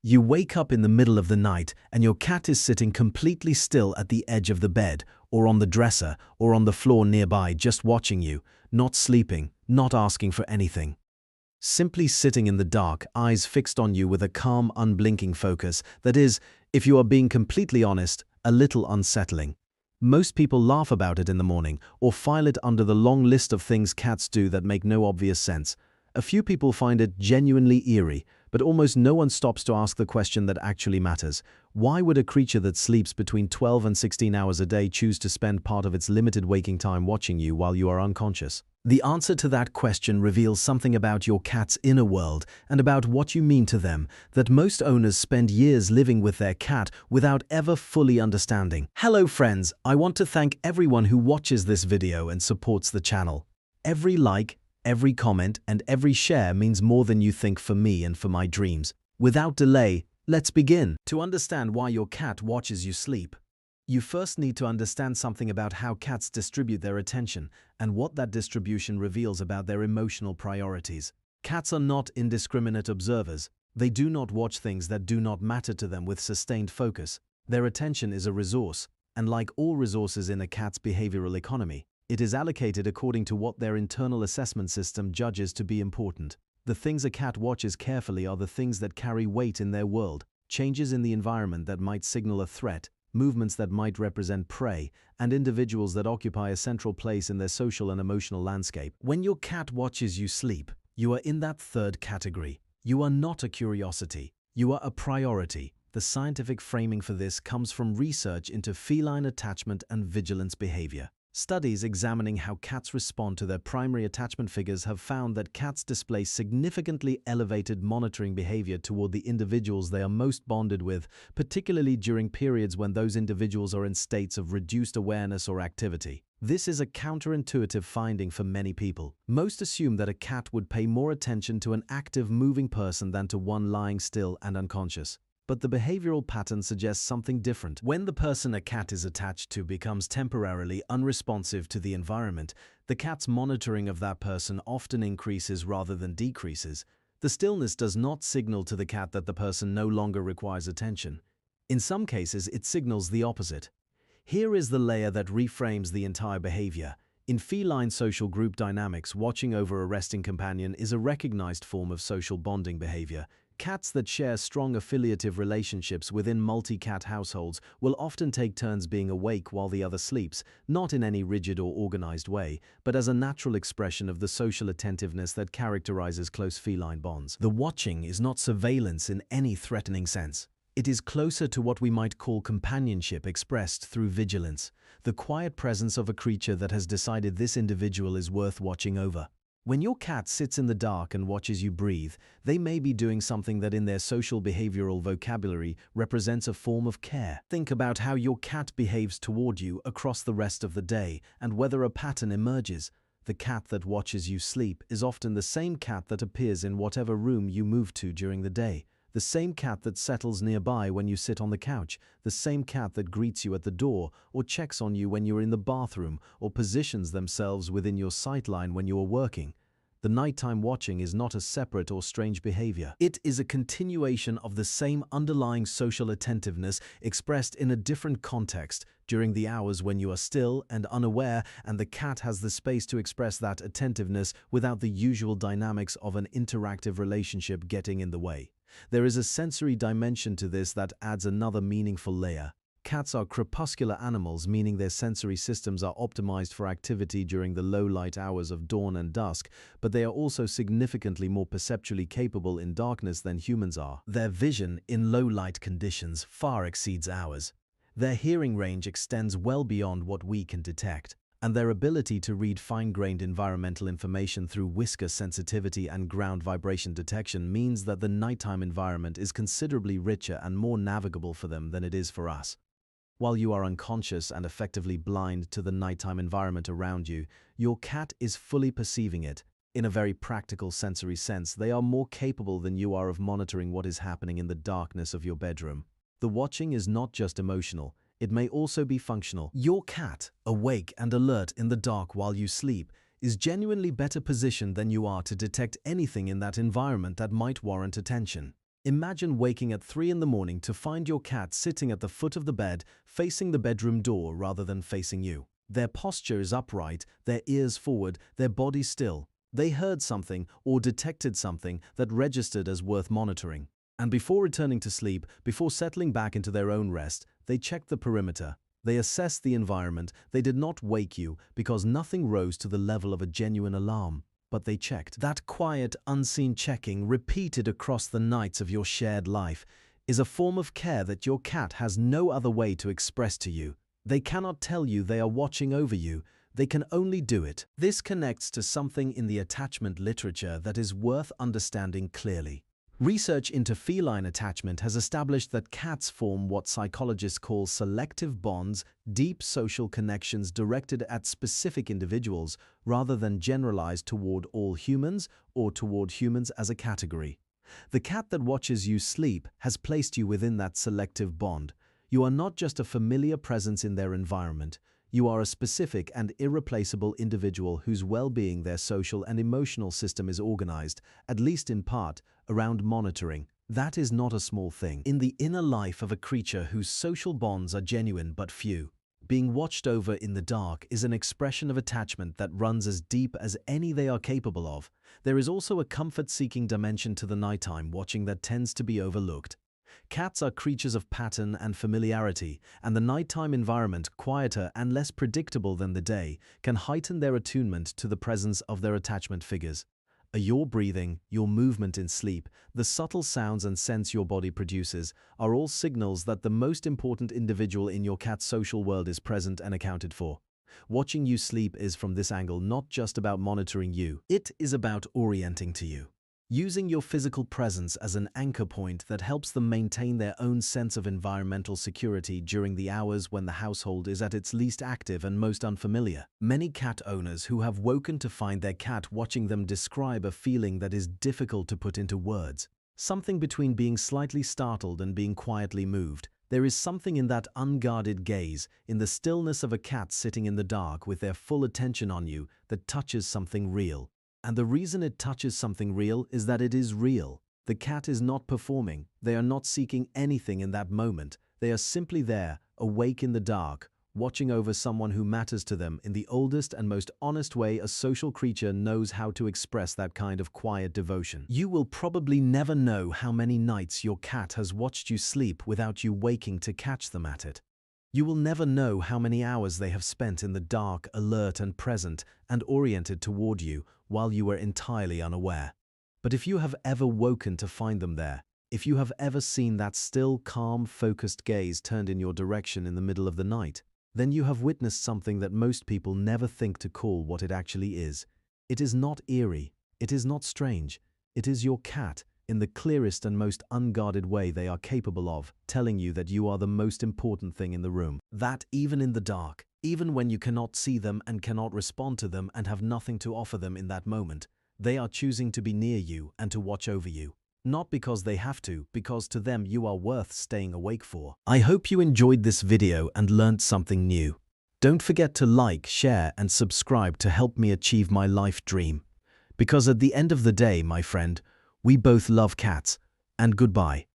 You wake up in the middle of the night and your cat is sitting completely still at the edge of the bed, or on the dresser, or on the floor nearby, just watching you, not sleeping, not asking for anything. Simply sitting in the dark, eyes fixed on you with a calm, unblinking focus that is, if you are being completely honest, a little unsettling. Most people laugh about it in the morning or file it under the long list of things cats do that make no obvious sense. A few people find it genuinely eerie, but almost no one stops to ask the question that actually matters. Why would a creature that sleeps between 12 and 16 hours a day choose to spend part of its limited waking time watching you while you are unconscious? The answer to that question reveals something about your cat's inner world and about what you mean to them that most owners spend years living with their cat without ever fully understanding. Hello friends, I want to thank everyone who watches this video and supports the channel. Every like, every comment and every share means more than you think for me and for my dreams. Without delay, let's begin. To understand why your cat watches you sleep, you first need to understand something about how cats distribute their attention and what that distribution reveals about their emotional priorities. Cats are not indiscriminate observers. They do not watch things that do not matter to them with sustained focus. Their attention is a resource, and like all resources in a cat's behavioral economy, it is allocated according to what their internal assessment system judges to be important. The things a cat watches carefully are the things that carry weight in their world, changes in the environment that might signal a threat, movements that might represent prey, and individuals that occupy a central place in their social and emotional landscape. When your cat watches you sleep, you are in that third category. You are not a curiosity. You are a priority. The scientific framing for this comes from research into feline attachment and vigilance behavior. Studies examining how cats respond to their primary attachment figures have found that cats display significantly elevated monitoring behavior toward the individuals they are most bonded with, particularly during periods when those individuals are in states of reduced awareness or activity. This is a counterintuitive finding for many people. Most assume that a cat would pay more attention to an active, moving person than to one lying still and unconscious. But the behavioral pattern suggests something different. When the person a cat is attached to becomes temporarily unresponsive to the environment, the cat's monitoring of that person often increases rather than decreases. The stillness does not signal to the cat that the person no longer requires attention. In some cases, it signals the opposite. Here is the layer that reframes the entire behavior. In feline social group dynamics, watching over a resting companion is a recognized form of social bonding behavior. Cats that share strong affiliative relationships within multi-cat households will often take turns being awake while the other sleeps, not in any rigid or organized way, but as a natural expression of the social attentiveness that characterizes close feline bonds. The watching is not surveillance in any threatening sense. It is closer to what we might call companionship expressed through vigilance, the quiet presence of a creature that has decided this individual is worth watching over. When your cat sits in the dark and watches you breathe, they may be doing something that in their social behavioral vocabulary represents a form of care. Think about how your cat behaves toward you across the rest of the day and whether a pattern emerges. The cat that watches you sleep is often the same cat that appears in whatever room you move to during the day. The same cat that settles nearby when you sit on the couch, the same cat that greets you at the door or checks on you when you're in the bathroom or positions themselves within your sightline when you are working. The nighttime watching is not a separate or strange behavior. It is a continuation of the same underlying social attentiveness expressed in a different context during the hours when you are still and unaware, and the cat has the space to express that attentiveness without the usual dynamics of an interactive relationship getting in the way. There is a sensory dimension to this that adds another meaningful layer. Cats are crepuscular animals, meaning their sensory systems are optimized for activity during the low-light hours of dawn and dusk, but they are also significantly more perceptually capable in darkness than humans are. Their vision in low-light conditions far exceeds ours. Their hearing range extends well beyond what we can detect, and their ability to read fine-grained environmental information through whisker sensitivity and ground vibration detection means that the nighttime environment is considerably richer and more navigable for them than it is for us. While you are unconscious and effectively blind to the nighttime environment around you, your cat is fully perceiving it. In a very practical sensory sense, they are more capable than you are of monitoring what is happening in the darkness of your bedroom. The watching is not just emotional, it may also be functional. Your cat, awake and alert in the dark while you sleep, is genuinely better positioned than you are to detect anything in that environment that might warrant attention. Imagine waking at 3 in the morning to find your cat sitting at the foot of the bed, facing the bedroom door rather than facing you. Their posture is upright, their ears forward, their body still. They heard something or detected something that registered as worth monitoring. And before returning to sleep, before settling back into their own rest, they checked the perimeter. They assessed the environment. They did not wake you because nothing rose to the level of a genuine alarm. But they checked. That quiet, unseen checking, repeated across the nights of your shared life, is a form of care that your cat has no other way to express to you. They cannot tell you they are watching over you. They can only do it. This connects to something in the attachment literature that is worth understanding clearly. Research into feline attachment has established that cats form what psychologists call selective bonds, deep social connections directed at specific individuals rather than generalized toward all humans or toward humans as a category. The cat that watches you sleep has placed you within that selective bond. You are not just a familiar presence in their environment. You are a specific and irreplaceable individual whose well-being, their social and emotional system is organized, at least in part, around monitoring. That is not a small thing. In the inner life of a creature whose social bonds are genuine but few, being watched over in the dark is an expression of attachment that runs as deep as any they are capable of. There is also a comfort-seeking dimension to the nighttime watching that tends to be overlooked. Cats are creatures of pattern and familiarity, and the nighttime environment, quieter and less predictable than the day, can heighten their attunement to the presence of their attachment figures. Your breathing, your movement in sleep, the subtle sounds and scents your body produces are all signals that the most important individual in your cat's social world is present and accounted for. Watching you sleep is, from this angle, not just about monitoring you. It is about orienting to you. Using your physical presence as an anchor point that helps them maintain their own sense of environmental security during the hours when the household is at its least active and most unfamiliar. Many cat owners who have woken to find their cat watching them describe a feeling that is difficult to put into words. Something between being slightly startled and being quietly moved. There is something in that unguarded gaze, in the stillness of a cat sitting in the dark with their full attention on you, that touches something real. And the reason it touches something real is that it is real. The cat is not performing. They are not seeking anything in that moment. They are simply there, awake in the dark, watching over someone who matters to them in the oldest and most honest way a social creature knows how to express that kind of quiet devotion. You will probably never know how many nights your cat has watched you sleep without you waking to catch them at it. You will never know how many hours they have spent in the dark, alert and present, and oriented toward you while you were entirely unaware. But if you have ever woken to find them there, if you have ever seen that still, calm, focused gaze turned in your direction in the middle of the night, then you have witnessed something that most people never think to call what it actually is. It is not eerie. It is not strange. It is your cat, in the clearest and most unguarded way they are capable of, telling you that you are the most important thing in the room. That even in the dark, even when you cannot see them and cannot respond to them and have nothing to offer them in that moment, they are choosing to be near you and to watch over you. Not because they have to, because to them you are worth staying awake for. I hope you enjoyed this video and learned something new. Don't forget to like, share, and subscribe to help me achieve my life dream. Because at the end of the day, my friend, we both love cats, and goodbye.